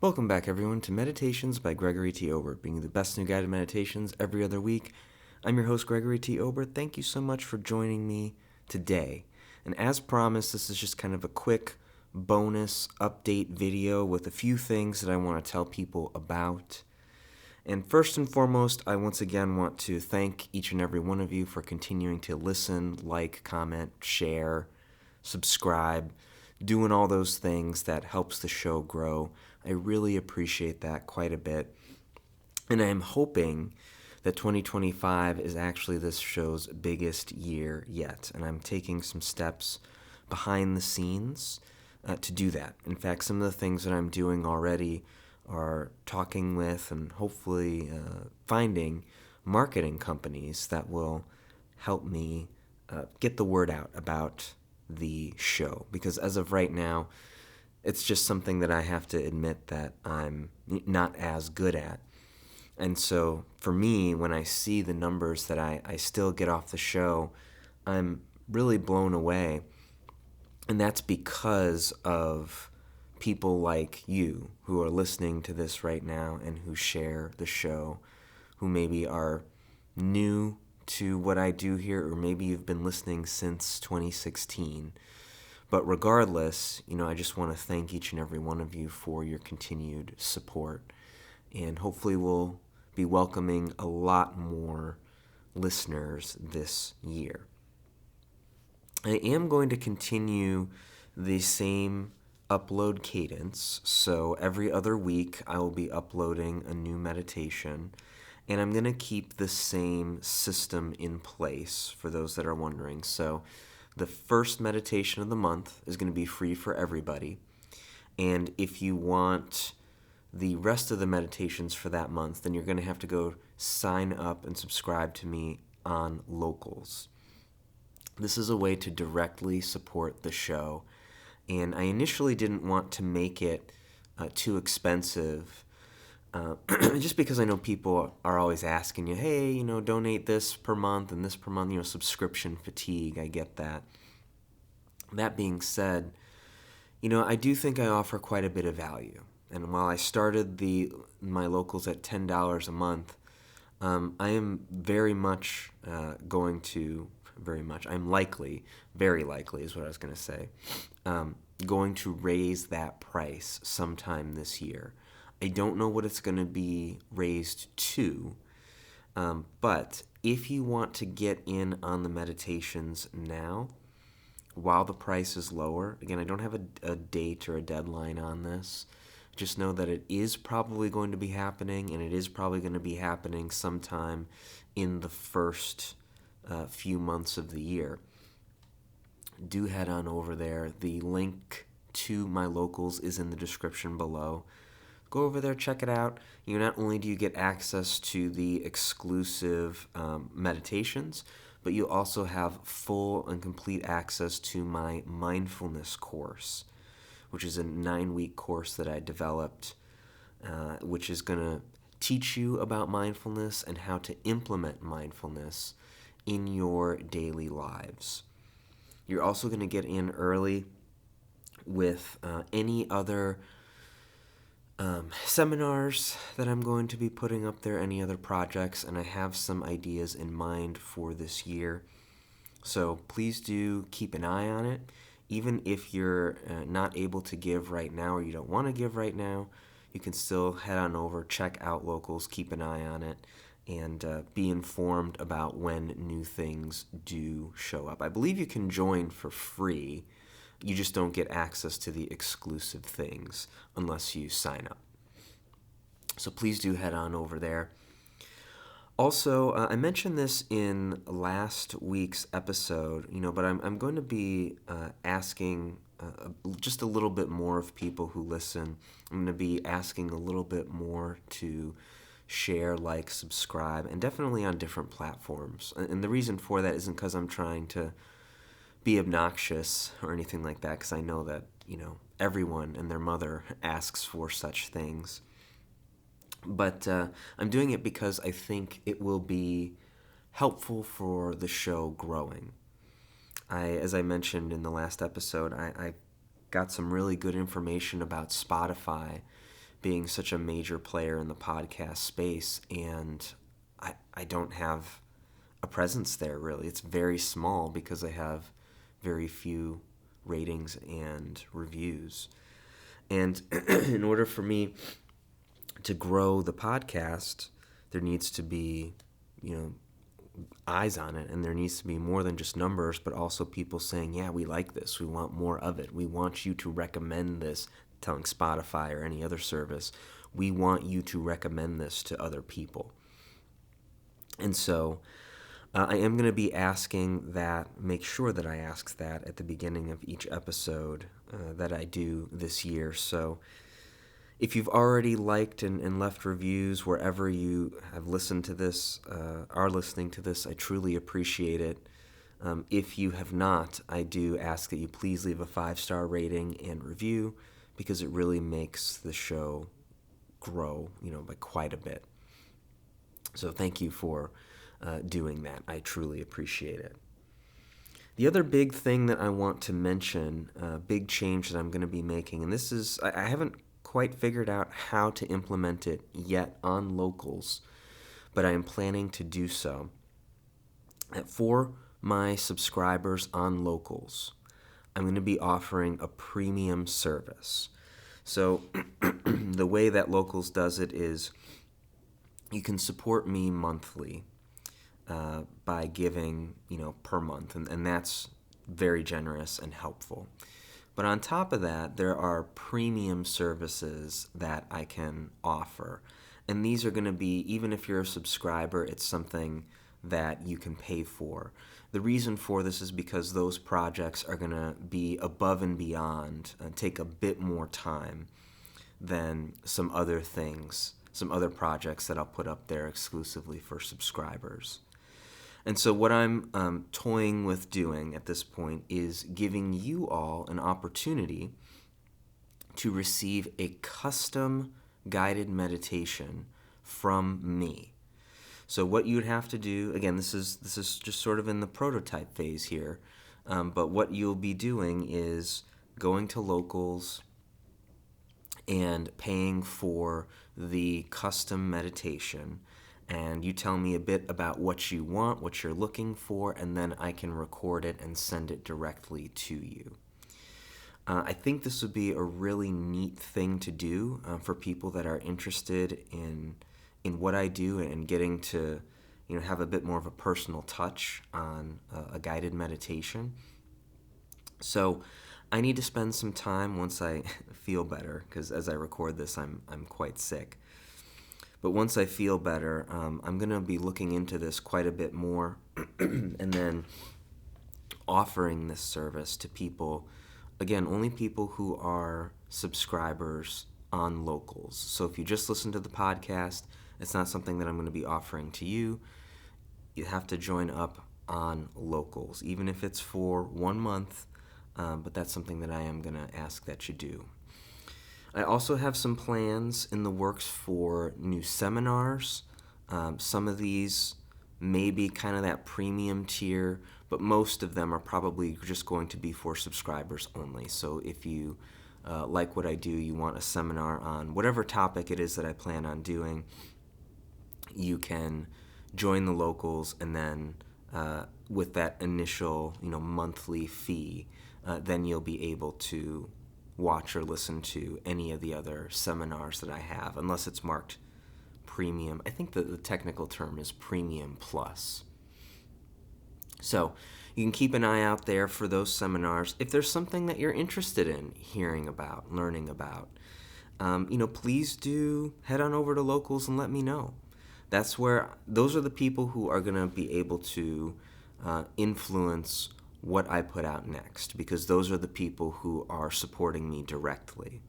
Welcome back, everyone, to Meditations by Gregory T. Obert, bringing the best new guided meditations every other week. I'm your host, Gregory T. Obert. Thank you so much for joining me today. And as promised, this is just kind of a quick bonus update video with a few things that I want to tell people about. And first and foremost, I once again want to thank each and every one of you for continuing to listen, like, comment, share, subscribe, doing all those things that helps the show grow. I really appreciate that quite a bit. And I am hoping that 2025 is actually this show's biggest year yet. And I'm taking some steps behind the scenes to do that. In fact, some of the things that I'm doing already are talking with and hopefully finding marketing companies that will help me get the word out about the show. Because as of right now, it's just something that I have to admit that I'm not as good at. And so for me, when I see the numbers that I still get off the show, I'm really blown away. And that's because of people like you who are listening to this right now and who share the show, who maybe are new to what I do here, or maybe you've been listening since 2016. But regardless, I just want to thank each and every one of you for your continued support. And hopefully we'll be welcoming a lot more listeners this year. I am going to continue the same upload cadence. So every other week I will be uploading a new meditation. And I'm going to keep the same system in place for those that are wondering. So the first meditation of the month is going to be free for everybody. And if you want the rest of the meditations for that month, then you're going to have to go sign up and subscribe to me on Locals. This is a way to directly support the show. And I initially didn't want to make it too expensive, just because I know people are always asking you, hey, donate this per month and this per month, subscription fatigue. I get that. That being said, I do think I offer quite a bit of value. And while I started my Locals at $10 a month, I am very likely is what I was going to say, going to raise that price sometime this year. I don't know what it's going to be raised to, but if you want to get in on the meditations now, while the price is lower, again, I don't have a date or a deadline on this. Just know that it is probably going to be happening, and it is probably going to be happening sometime in the first few months of the year. Do head on over there. The link to my Locals is in the description below. Go over there, check it out. Not only do you get access to the exclusive meditations, but you also have full and complete access to my Mindfulness course, which is a 9-week course that I developed, which is going to teach you about mindfulness and how to implement mindfulness in your daily lives. You're also going to get in early with any other seminars that I'm going to be putting up there, any other projects, and I have some ideas in mind for this year. So please do keep an eye on it. Even if you're not able to give right now or you don't want to give right now, you can still head on over, check out Locals, keep an eye on it, and be informed about when new things do show up. I believe you can join for free. You just don't get access to the exclusive things unless you sign up. So please do head on over there. Also, I mentioned this in last week's episode, but I'm going to be asking just a little bit more of people who listen. I'm going to be asking a little bit more to share, like, subscribe, and definitely on different platforms. And the reason for that isn't because I'm trying to be obnoxious or anything like that, because I know that, everyone and their mother asks for such things. But I'm doing it because I think it will be helpful for the show growing. As I mentioned in the last episode, I got some really good information about Spotify being such a major player in the podcast space, and I don't have a presence there really. It's very small because I have very few ratings and reviews. And in order for me to grow the podcast, there needs to be, eyes on it, and there needs to be more than just numbers, but also people saying, yeah, we like this, we want more of it, we want you to recommend this, telling Spotify or any other service, we want you to recommend this to other people. And so I am going to be asking that, make sure that I ask that at the beginning of each episode that I do this year. So if you've already liked and left reviews wherever you have listened to this, are listening to this, I truly appreciate it. If you have not, I do ask that you please leave a 5-star rating and review, because it really makes the show grow, by quite a bit. So thank you for doing that. I truly appreciate it. The other big thing that I want to mention, big change that I'm going to be making, and this is, I haven't quite figured out how to implement it yet on Locals, but I am planning to do so. For my subscribers on Locals, I'm going to be offering a premium service. So the way that Locals does it is you can support me monthly by giving, per month, and that's very generous and helpful. But on top of that, there are premium services that I can offer. And these are going to be, even if you're a subscriber, it's something that you can pay for. The reason for this is because those projects are going to be above and beyond and take a bit more time than some other things, some other projects that I'll put up there exclusively for subscribers. And so what I'm toying with doing at this point is giving you all an opportunity to receive a custom guided meditation from me. So what you would have to do, again, this is just sort of in the prototype phase here, but what you'll be doing is going to Locals and paying for the custom meditation. And you tell me a bit about what you want, what you're looking for, and then I can record it and send it directly to you. I think this would be a really neat thing to do for people that are interested in what I do and getting to, have a bit more of a personal touch on a guided meditation. So I need to spend some time once I feel better, because as I record this, I'm quite sick. But once I feel better, I'm going to be looking into this quite a bit more and then offering this service to people, again, only people who are subscribers on Locals. So if you just listen to the podcast, it's not something that I'm going to be offering to you. You have to join up on Locals, even if it's for 1 month, but that's something that I am going to ask that you do. I also have some plans in the works for new seminars. Some of these may be kind of that premium tier, but most of them are probably just going to be for subscribers only. So if you like what I do, you want a seminar on whatever topic it is that I plan on doing, you can join the Locals, and then with that initial monthly fee, then you'll be able to watch or listen to any of the other seminars that I have, unless it's marked premium. I think that the technical term is premium plus. So you can keep an eye out there for those seminars. If there's something that you're interested in hearing about, learning about, please do head on over to Locals and let me know. Those are the people who are going to be able to influence what I put out next, because those are the people who are supporting me directly.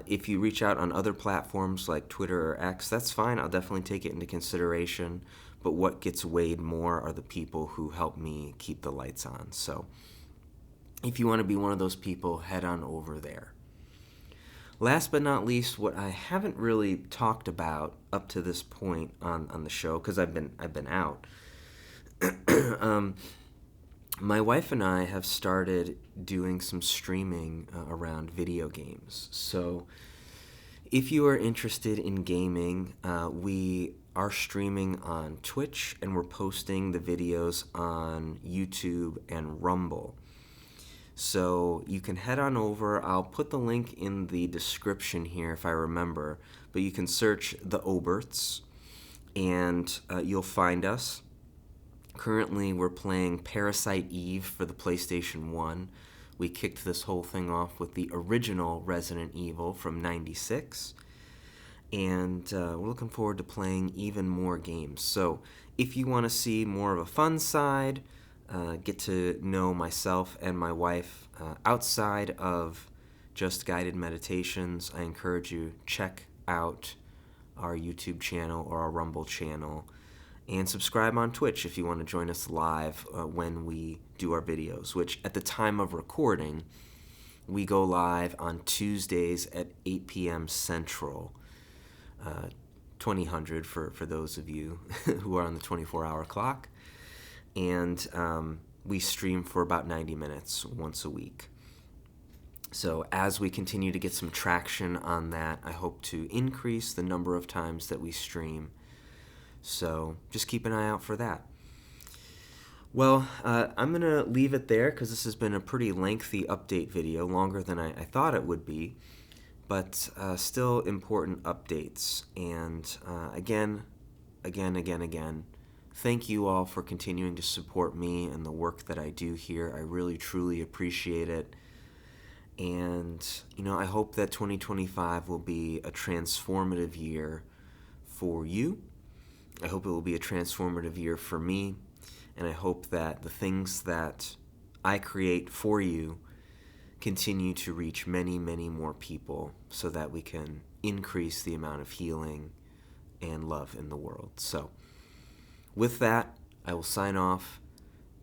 If you reach out on other platforms like Twitter or X, that's fine. I'll definitely take it into consideration. But what gets weighed more are the people who help me keep the lights on. So if you want to be one of those people, head on over there. Last but not least, what I haven't really talked about up to this point on the show, because I've been out, my wife and I have started doing some streaming around video games. So If you are interested in gaming, we are streaming on Twitch, and we're posting the videos on YouTube and Rumble. So you can head on over. I'll put the link in the description here if I remember, but you can search the Oberts, and you'll find us. Currently, we're playing Parasite Eve for the PlayStation 1. We kicked this whole thing off with the original Resident Evil from '96, and we're looking forward to playing even more games. So if you want to see more of a fun side, get to know myself and my wife outside of just guided meditations, I encourage you check out our YouTube channel or our Rumble channel, and subscribe on Twitch if you want to join us live when we do our videos, which at the time of recording, we go live on Tuesdays at 8 p.m. Central, 2000 for those of you who are on the 24-hour clock. And we stream for about 90 minutes once a week. So as we continue to get some traction on that, I hope to increase the number of times that we stream. So just keep an eye out for that. Well, I'm going to leave it there because this has been a pretty lengthy update video, longer than I thought it would be, but still important updates. And again, thank you all for continuing to support me and the work that I do here. I really, truly appreciate it. And, I hope that 2025 will be a transformative year for you. I hope it will be a transformative year for me, and I hope that the things that I create for you continue to reach many, many more people so that we can increase the amount of healing and love in the world. So, with that, I will sign off.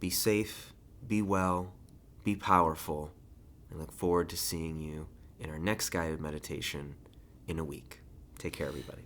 Be safe, be well, be powerful, and look forward to seeing you in our next guided meditation in a week. Take care, everybody.